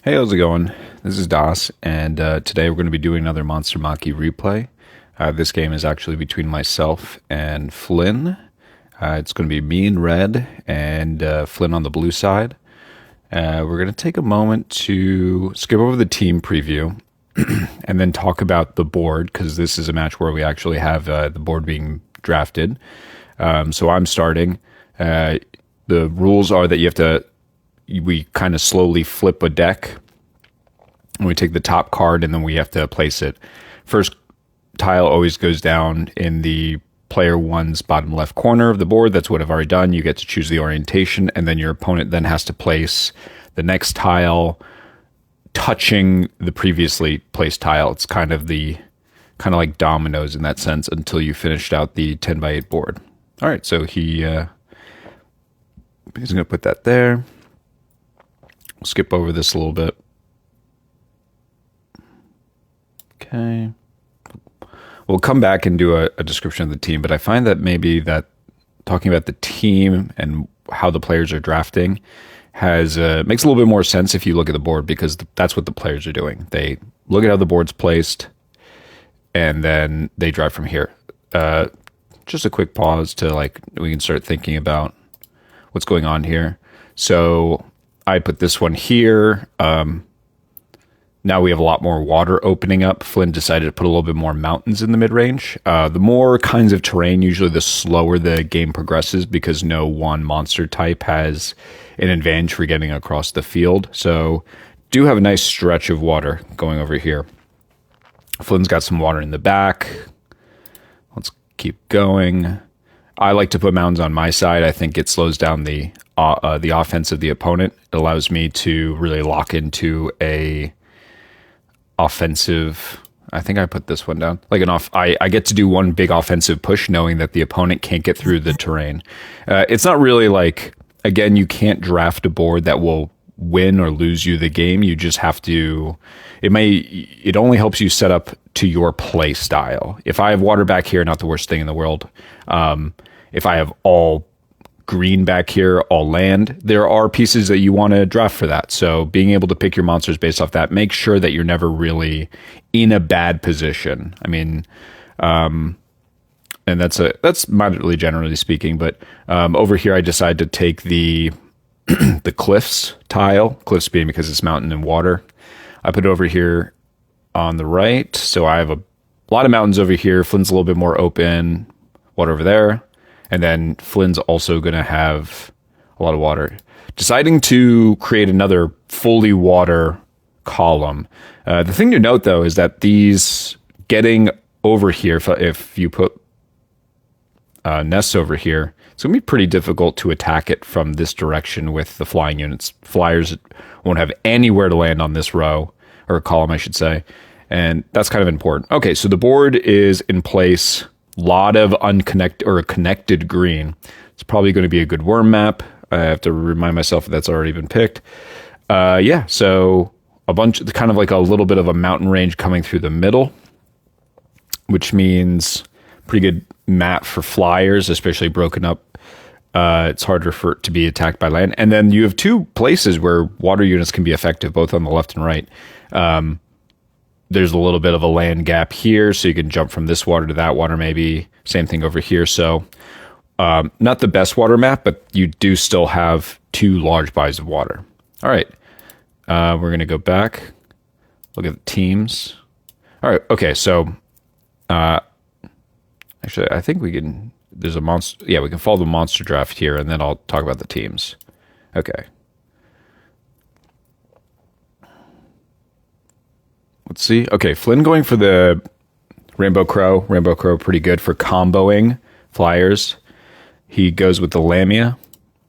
Hey, how's it going? This is Das, and today we're going to be doing another Monstermachy replay. This game is actually between myself and Flynn. It's going to be me in red and Flynn on the blue side. We're going to take a moment to skip over the team preview and then talk about the board, because this is a match where we actually have the board being drafted. So I'm starting. The rules are that we kind of slowly flip a deck, and we take the top card and then we have to place it. First tile always goes down in the player one's bottom left corner of the board. That's what I've already done. You get to choose the orientation, and then your opponent then has to place the next tile touching the previously placed tile. It's kind of like dominoes in that sense until you finished out the 10 by 8 board. All right, so he's going to put that there. Skip over this a little bit. Okay. We'll come back and do a description of the team, but I find that maybe that talking about the team and how the players are drafting makes a little bit more sense if you look at the board, because that's what the players are doing. They look at how the board's placed, and then they draft from here. Just a quick pause to we can start thinking about what's going on here. So I put this one here. Now we have a lot more water opening up. Flynn decided to put a little bit more mountains in the mid-range. The more kinds of terrain, usually the slower the game progresses, because no one monster type has an advantage for getting across the field. So do have a nice stretch of water going over here. Flynn's got some water in the back. Let's keep going. I like to put mountains on my side. I think it slows down the offense of the opponent. It allows me to really lock into a offensive. I think I put this one down. I get to do one big offensive push, knowing that the opponent can't get through the terrain. It's not really again, you can't draft a board that will win or lose you the game. You just have to. It only helps you set up to your play style. If I have water back here, not the worst thing in the world. If I have all green back here, all land, there are pieces that you want to draft for that. So being able to pick your monsters based off that, make sure that you're never really in a bad position. I mean, and that's moderately generally speaking, but over here I decided to take the the cliffs tile, cliffs being because it's mountain and water. I put it over here on the right, so I have a lot of mountains over here. Flynn's a little bit more open, water over there. And then Flynn's also going to have a lot of water. Deciding to create another fully water column. The thing to note, though, is that these getting over here, if you put nests over here, it's going to be pretty difficult to attack it from this direction with the flying units. Flyers won't have anywhere to land on this row, or column, I should say. And that's kind of important. Okay, so the board is in place. Lot of connected green. It's probably going to be a good Wyrm map. I have to remind myself that's already been picked. Yeah, so kind of like a little bit of a mountain range coming through the middle, which means pretty good map for flyers, especially broken up. It's harder for it to be attacked by land. And then you have two places where water units can be effective, both on the left and right. There's a little bit of a land gap here, so you can jump from this water to that water maybe. Same thing over here. So not the best water map, but you do still have two large bodies of water. All right. We're going to go back, look at the teams. All right. Okay, so actually, I think we can... There's a monster... Yeah, we can follow the monster draft here, and then I'll talk about the teams. Okay. Let's see. Okay, Flynn going for the Rainbow Crow. Rainbow Crow pretty good for comboing flyers. He goes with the Lamia.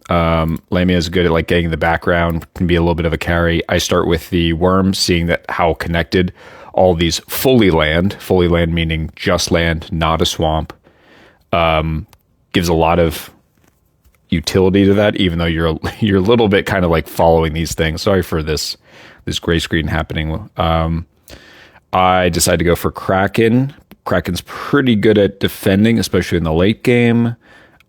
Lamia is good at getting the background, can be a little bit of a carry. I start with the Wyrm, seeing that how connected all these fully land meaning just land, not a swamp, gives a lot of utility to that, even though you're a little bit kind of following these things. Sorry for this gray screen happening. I decided to go for Kraken. Kraken's pretty good at defending, especially in the late game.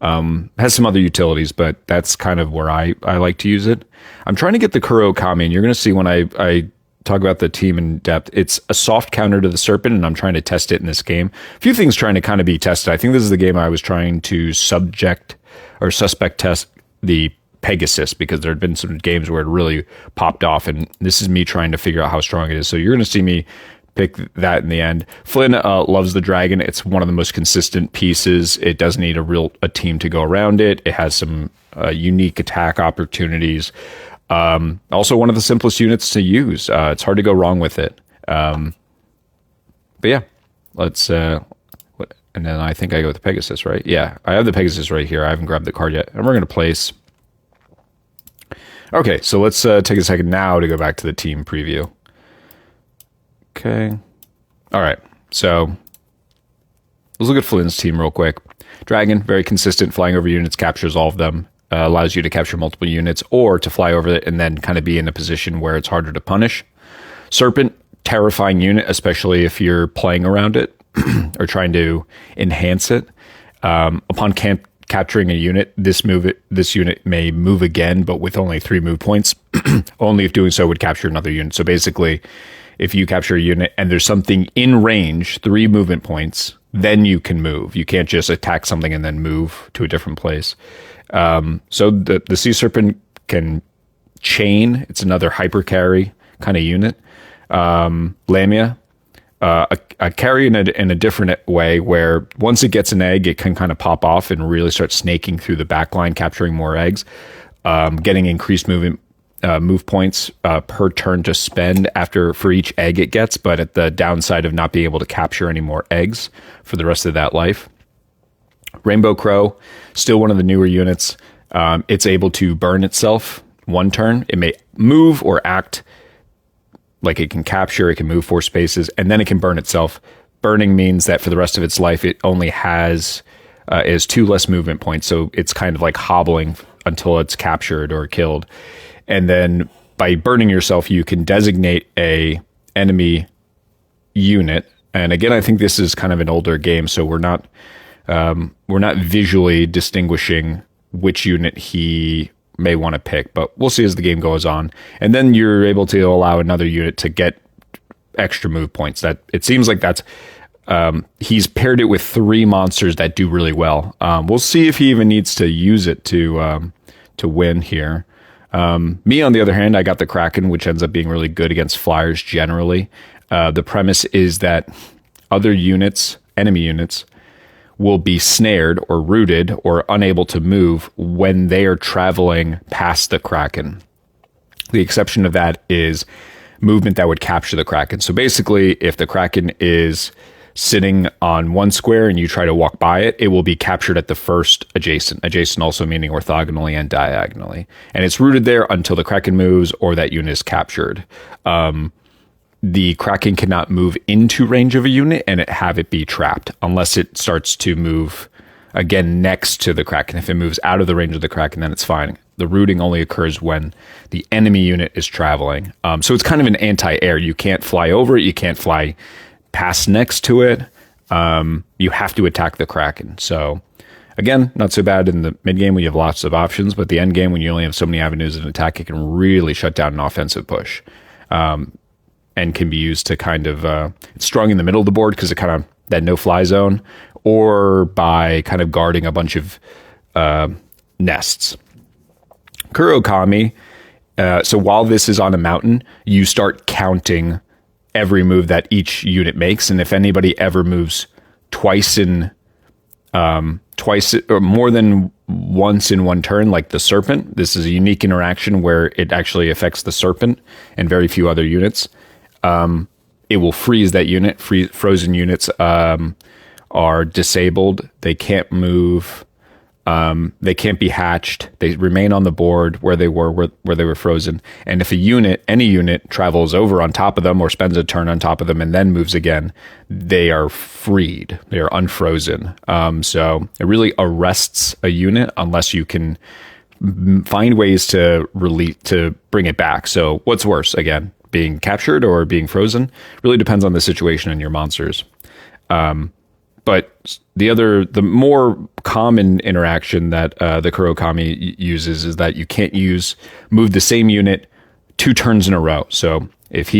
Has some other utilities, but that's kind of where I like to use it. I'm trying to get the Kuraokami, and you're going to see when I talk about the team in depth, it's a soft counter to the Serpent, and I'm trying to test it in this game. A few things trying to kind of be tested. I think this is the game I was trying to suspect test the Pegasus, because there had been some games where it really popped off, and this is me trying to figure out how strong it is. So you're going to see me pick that in the end. Flynn loves the dragon. It's one of the most consistent pieces. It doesn't need a team to go around it. It has some unique attack opportunities. Also one of the simplest units to use. It's hard to go wrong with it. But yeah, let's, and then I think I go with the Pegasus, right? Yeah, I have the Pegasus right here. I haven't grabbed the card yet. And we're going to place. Okay, so let's take a second now to go back to the team preview. Okay. All right. So let's look at Flynn's team real quick. Dragon, very consistent, flying over units, captures all of them, allows you to capture multiple units or to fly over it and then kind of be in a position where it's harder to punish. Serpent, terrifying unit, especially if you're playing around it or trying to enhance it. Upon capturing a unit, this unit may move again, but with only 3 move points. Only if doing so would capture another unit. So basically, if you capture a unit and there's something in range, 3 movement points, then you can move. You can't just attack something and then move to a different place. So the Sea Serpent can chain. It's another hyper carry kind of unit. Lamia, a carry in a different way, where once it gets an egg, it can kind of pop off and really start snaking through the back line, capturing more eggs, getting increased move points per turn to spend for each egg it gets, but at the downside of not being able to capture any more eggs for the rest of that life. Rainbow Crow, still one of the newer units. It's able to burn itself 1 turn. It may move or act like it can capture, it can move 4 spaces, and then it can burn itself. Burning means that for the rest of its life, it only has 2 less movement points, so it's kind of like hobbling until it's captured or killed. And then by burning yourself, you can designate a enemy unit. And again, I think this is kind of an older game, so we're not visually distinguishing which unit he may want to pick, but we'll see as the game goes on. And then you're able to allow another unit to get extra move points. That it seems like that's he's paired it with 3 monsters that do really well. We'll see if he even needs to use it to win here. Me, on the other hand, I got the Kraken, which ends up being really good against flyers generally. The premise is that other units, enemy units, will be snared or rooted or unable to move when they are traveling past the Kraken. The exception of that is movement that would capture the Kraken. So basically, if the Kraken is sitting on 1 square and you try to walk by it, it will be captured at the first adjacent. Adjacent also meaning orthogonally and diagonally. And it's rooted there until the Kraken moves or that unit is captured. The Kraken cannot move into range of a unit and have it be trapped unless it starts to move again next to the Kraken. If it moves out of the range of the Kraken, then it's fine. The rooting only occurs when the enemy unit is traveling. So it's kind of an anti-air. You can't fly over it. You can't fly past next to it. You have to attack the Kraken. So again, not so bad in the mid game when you have lots of options, but the end game when you only have so many avenues of attack, it can really shut down an offensive push. And can be used to kind of, it's strong in the middle of the board because it kind of, that no-fly zone, or by kind of guarding a bunch of nests. Kuraokami, so while this is on a mountain, you start counting every move that each unit makes, and if anybody ever moves twice or more than once in 1 turn, like the Serpent, this is a unique interaction where it actually affects the Serpent and very few other units. It will freeze that unit. Frozen units are disabled. They can't move. They can't be hatched. They remain on the board where they were frozen. And if any unit travels over on top of them or spends a turn on top of them and then moves again, they are freed. They are unfrozen. So it really arrests a unit unless you can find ways to bring it back. So what's worse, again, being captured or being frozen? Really depends on the situation and your monsters. But the more common interaction that the Kuraokami uses is that you can't move the same unit 2 turns in a row. So if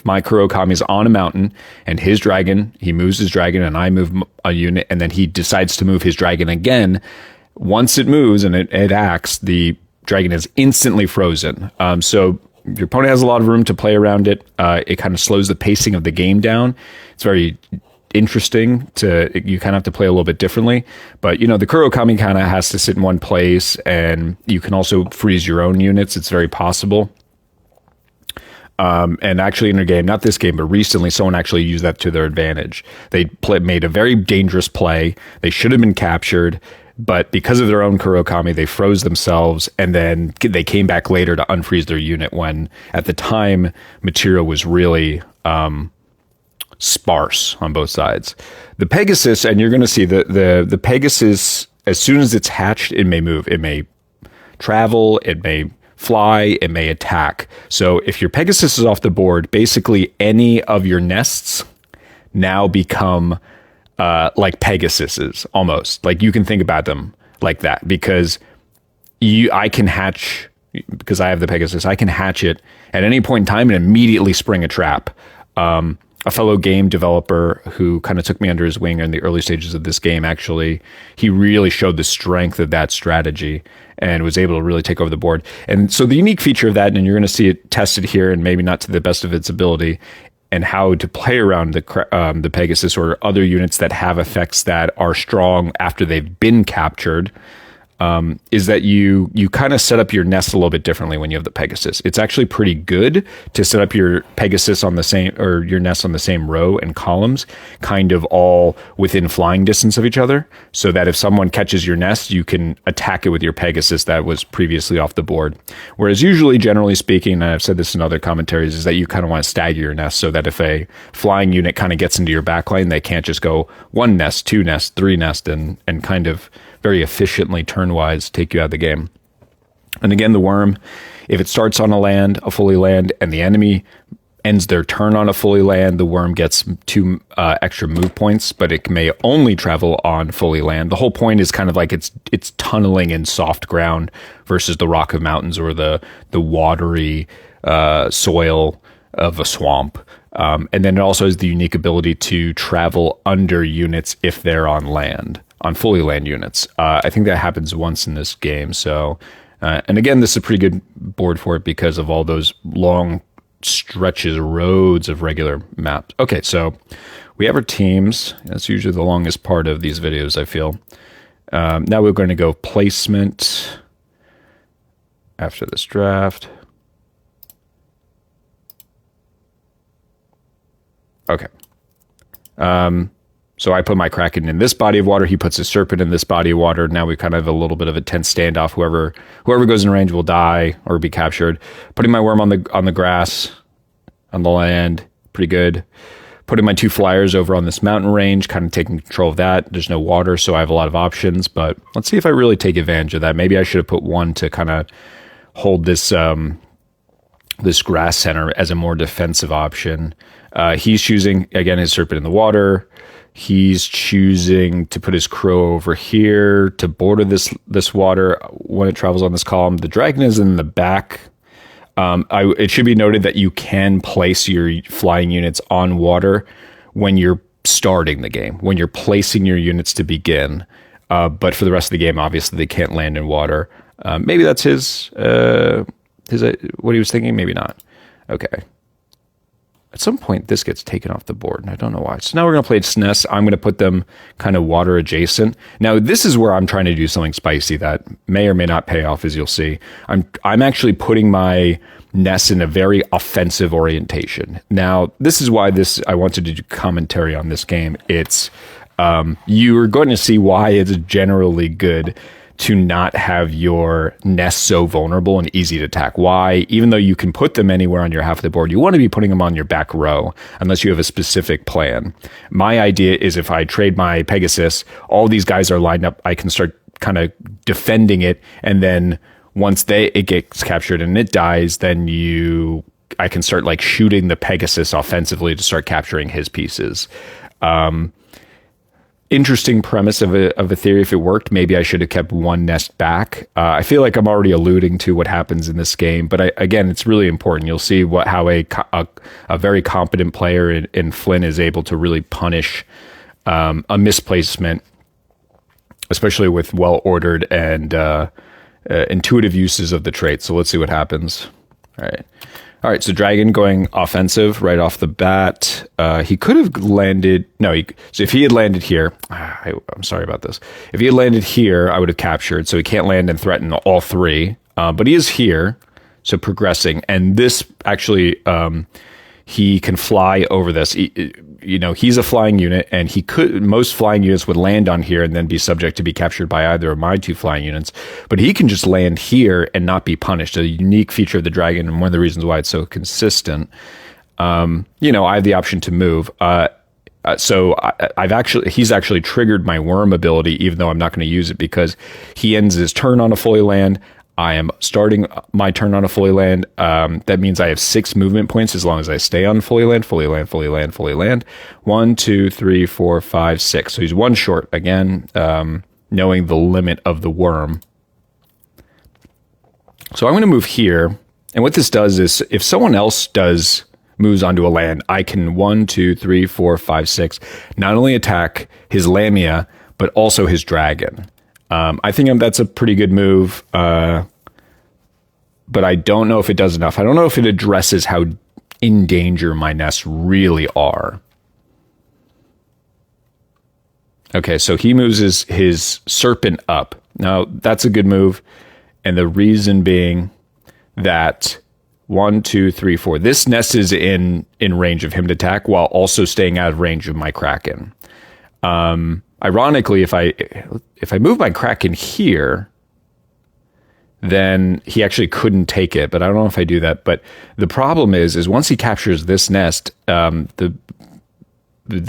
my Kuraokami is on a mountain and his dragon, he moves his dragon and I move a unit, and then he decides to move his dragon again. Once it moves and it acts, the dragon is instantly frozen. So your opponent has a lot of room to play around it. It kind of slows the pacing of the game down. It's very interesting you kind of have to play a little bit differently, but the Kuraokami kind of has to sit in one place, and you can also freeze your own units. It's very possible. And actually in a game, not this game, but recently, someone actually used that to their advantage. They made a very dangerous play. They should have been captured, but because of their own Kuraokami, they froze themselves, and then they came back later to unfreeze their unit when, at the time, material was really sparse on both sides. The Pegasus, and you're going to see the Pegasus, as soon as it's hatched, it may move. It may travel, it may fly, it may attack. So if your Pegasus is off the board, basically any of your nests now become like Pegasuses, almost. Like, you can think about them like that, because I can hatch, because I have the Pegasus, I can hatch it at any point in time and immediately spring a trap. A fellow game developer who kind of took me under his wing in the early stages of this game, actually, he really showed the strength of that strategy and was able to really take over the board. And so the unique feature of that, and you're going to see it tested here, and maybe not to the best of its ability, and how to play around the Pegasus or other units that have effects that are strong after they've been captured, is that you kind of set up your nest a little bit differently when you have the Pegasus. It's actually pretty good to set up your Pegasus on the same, or your nest on the same row and columns, kind of all within flying distance of each other, so that if someone catches your nest, you can attack it with your Pegasus that was previously off the board. Whereas usually, generally speaking, and I've said this in other commentaries, is that you kind of want to stagger your nest so that if a flying unit kind of gets into your backline, they can't just go 1 nest, 2 nest, 3 nest, and kind of very efficiently turn-wise take you out of the game. And again, the Wyrm, if it starts on a fully land, and the enemy ends their turn on a fully land, the Wyrm gets 2 extra move points, but it may only travel on fully land. The whole point is kind of like it's tunneling in soft ground versus the rock of mountains or the watery soil of a swamp. And then it also has the unique ability to travel under units if they're on land, on fully land units. I think that happens once in this game. So, and again, this is a pretty good board for it because of all those long stretches, roads of regular maps. Okay, so we have our teams. That's usually the longest part of these videos, I feel. Now we're going to go placement after this draft. Okay. So I put my Kraken in this body of water. He puts his Serpent in this body of water. Now we kind of have a little bit of a tense standoff. Whoever goes in range will die or be captured. Putting my Wyrm on the grass, on the land, pretty good. Putting my 2 flyers over on this mountain range, kind of taking control of that. There's no water, so I have a lot of options. But let's see if I really take advantage of that. Maybe I should have put 1 to kind of hold this this grass center as a more defensive option. He's choosing, again, his Serpent in the water. He's choosing to put his Crow over here to border this water when it travels on this column. The dragon is in the back. It should be noted that you can place your flying units on water when you're starting the game, when you're placing your units to begin. But for the rest of the game, obviously, they can't land in water. Maybe that's his what he was thinking. Maybe not. Okay. At some point, this gets taken off the board, and I don't know why. So now we're going to play SNES. I'm going to put them kind of water adjacent. Now, this is where I'm trying to do something spicy that may or may not pay off, as you'll see. I'm actually putting my nests in a very offensive orientation. Now, this is why I wanted to do commentary on this game. It's you're going to see why it's generally good to not have your nest so vulnerable and easy to attack. Why? Even though you can put them anywhere on your half of the board, you want to be putting them on your back row unless you have a specific plan. My idea is if I trade my Pegasus, all these guys are lined up, I can start kind of defending it, and then once it gets captured and it dies, then I can start like shooting the Pegasus offensively to start capturing his pieces. interesting premise of a theory. If it worked, maybe I should have kept one nest back. I feel like I'm already alluding to what happens in this game, but again, it's really important. You'll see how a very competent player in Flynn is able to really punish a misplacement, especially with well-ordered and intuitive uses of the trait. So let's see what happens. All right, so Dragon going offensive right off the bat. He could have landed... No, so if he had landed here... I'm sorry about this. If he had landed here, I would have captured. So he can't land and threaten all three. But he is here, so progressing. And this actually... he can fly over this. He's a flying unit, and most flying units would land on here and then be subject to be captured by either of my two flying units. But he can just land here and not be punished. A unique feature of the Dragon, and one of the reasons why it's so consistent. I have the option to move. So he's actually triggered my Wyrm ability, even though I'm not going to use it, because he ends his turn on a fully land. I am starting my turn on a fully land. That means I have 6 movement points as long as I stay on fully land, fully land, fully land, fully land. 1, 2, 3, 4, 5, 6. So he's 1 short again, knowing the limit of the Wyrm. So I'm going to move here. And what this does is if someone else moves onto a land, I can 1, 2, 3, 4, 5, 6, not only attack his Lamia, but also his Dragon. I think that's a pretty good move, but I don't know if it does enough. I don't know if it addresses how in danger my nests really are. Okay, so he moves his Serpent up. Now, that's a good move, and the reason being that 1, 2, 3, 4. This nest is in range of him to attack while also staying out of range of my Kraken. Ironically, if I move my Kraken here, then he actually couldn't take it. But I don't know if I do that. But the problem is once he captures this nest, the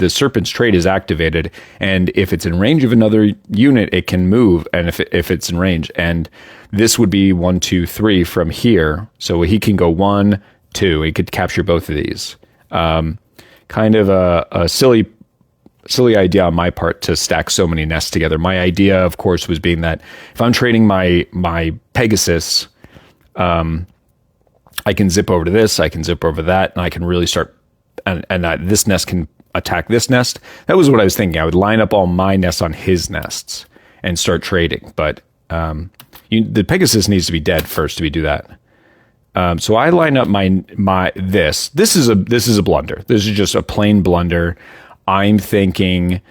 Serpent's trait is activated, and if it's in range of another unit, it can move. And if it's in range, and this would be 1, 2, 3 from here, so he can go 1, 2. He could capture both of these. Kind of a silly idea on my part to stack so many nests together. My idea, of course, was being that if I'm trading my Pegasus, I can zip over to this, I can zip over that, and I can really start, and this nest can attack this nest. That was what I was thinking. I would line up all my nests on his nests and start trading. But the Pegasus needs to be dead first to do that. So I line up this. This is a blunder. This is just a plain blunder. I'm forgetting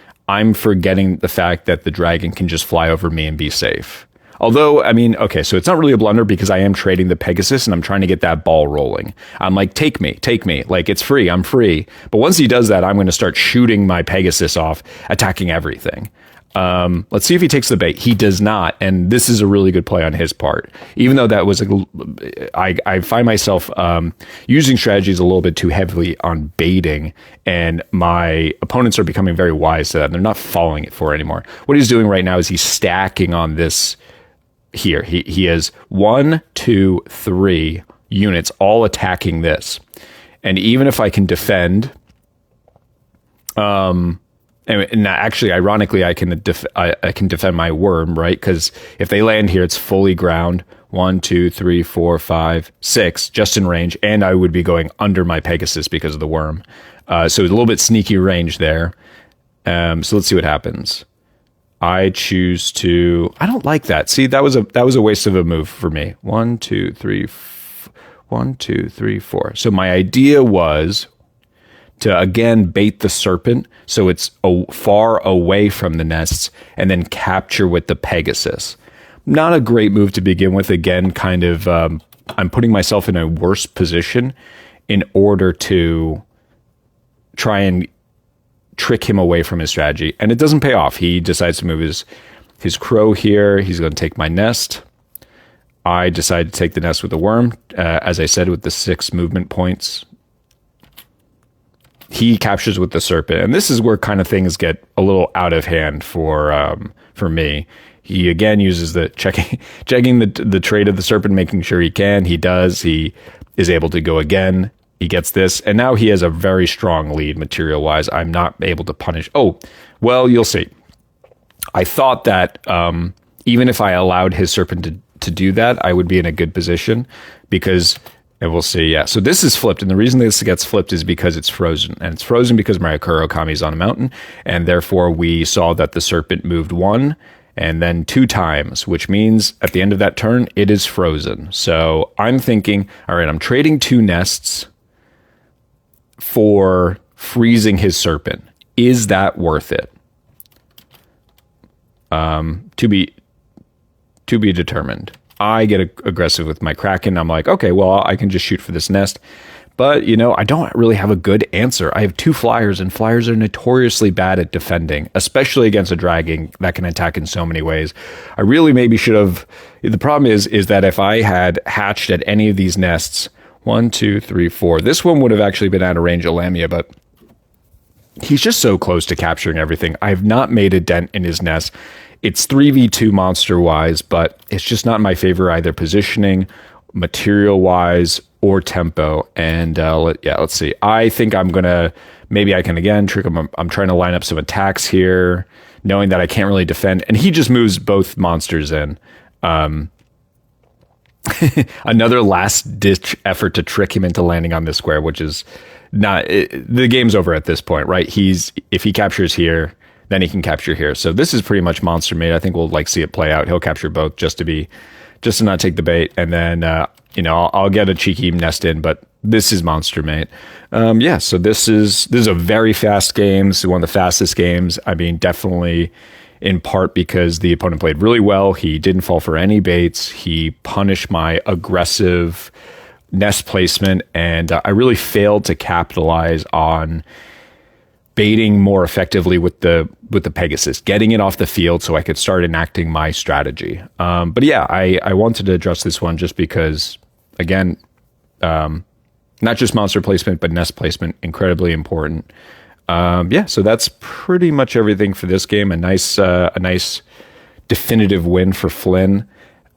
the fact that the Dragon can just fly over me and be safe. Although, okay, so it's not really a blunder because I am trading the Pegasus and I'm trying to get that ball rolling. I'm like, take me. Like, it's free. I'm free. But once he does that, I'm going to start shooting my Pegasus off, attacking everything. Let's see if he takes the bait. He does not, and this is a really good play on his part. Even though that was I find myself using strategies a little bit too heavily on baiting, and my opponents are becoming very wise to that. They're not following it for anymore. What he's doing right now is he's stacking on this here. He has 1, 2, 3 units all attacking this, and even if I can defend, and actually, ironically, I can defend my Wyrm, right? Because if they land here, it's fully ground. 1, 2, 3, 4, 5, 6, just in range, and I would be going under my Pegasus because of the Wyrm. So a little bit sneaky range there. So let's see what happens. I choose to. I don't like that. See, that was a waste of a move for me. 1, 2, 3, 1, 2, 3, 4. So my idea was to again bait the Serpent so it's far away from the nests and then capture with the Pegasus. Not a great move to begin with. Again, kind of I'm putting myself in a worse position in order to try and trick him away from his strategy. And it doesn't pay off. He decides to move his crow here. He's going to take my nest. I decide to take the nest with the Wyrm. As I said, with the 6 movement points. He captures with the Serpent, and this is where kind of things get a little out of hand for me. He again uses the checking the trait of the Serpent, making sure he can. He does. He is able to go again. He gets this, and now he has a very strong lead material wise. I'm not able to punish. Oh, well, you'll see. I thought that even if I allowed his Serpent to do that, I would be in a good position because, and we'll see, yeah. So this is flipped, and the reason this gets flipped is because it's frozen, and it's frozen because my Kuraokami is on a mountain, and therefore we saw that the Serpent moved 1 and then 2 times, which means at the end of that turn, it is frozen. So I'm thinking, all right, I'm trading 2 nests for freezing his Serpent. Is that worth it? To be determined. I get aggressive with my Kraken. I'm like, okay, well, I can just shoot for this nest. But, you know, I don't really have a good answer. I have 2 flyers, and flyers are notoriously bad at defending, especially against a dragon that can attack in so many ways. I really maybe should have... The problem is that if I had hatched at any of these nests, 1, 2, 3, 4, this one would have actually been out of range of Lamia, but he's just so close to capturing everything. I have not made a dent in his nest. It's 3v2 monster-wise, but it's just not in my favor either positioning, material-wise, or tempo. And let's see. I think I'm going to, maybe I can again trick him. I'm trying to line up some attacks here, knowing that I can't really defend. And he just moves both monsters in. Another last-ditch effort to trick him into landing on this square, which is not... the game's over at this point, right? If he captures here, then he can capture here. So this is pretty much monster made. I think we'll see it play out. He'll capture both just to not take the bait. And then, I'll get a cheeky nest in, but this is monster mate. So this is a very fast game. This is one of the fastest games. I mean, definitely in part because the opponent played really well. He didn't fall for any baits. He punished my aggressive nest placement, and I really failed to capitalize on baiting more effectively with the Pegasus, getting it off the field so I could start enacting my strategy. But yeah, I wanted to address this one just because, again, not just monster placement, but nest placement, incredibly important. So that's pretty much everything for this game. A nice definitive win for Flynn.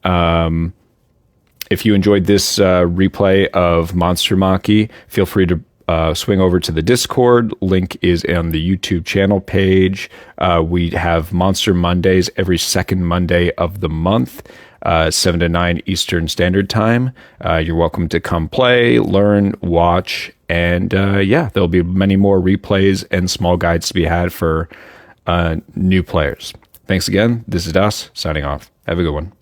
If you enjoyed this replay of Monstermachy, feel free to swing over to the Discord. Link is on the YouTube channel page. We have Monster Mondays every second Monday of the month, 7 to 9 Eastern Standard Time. You're welcome to come play, learn, watch, and there'll be many more replays and small guides to be had for new players. Thanks again. This is Das, signing off. Have a good one.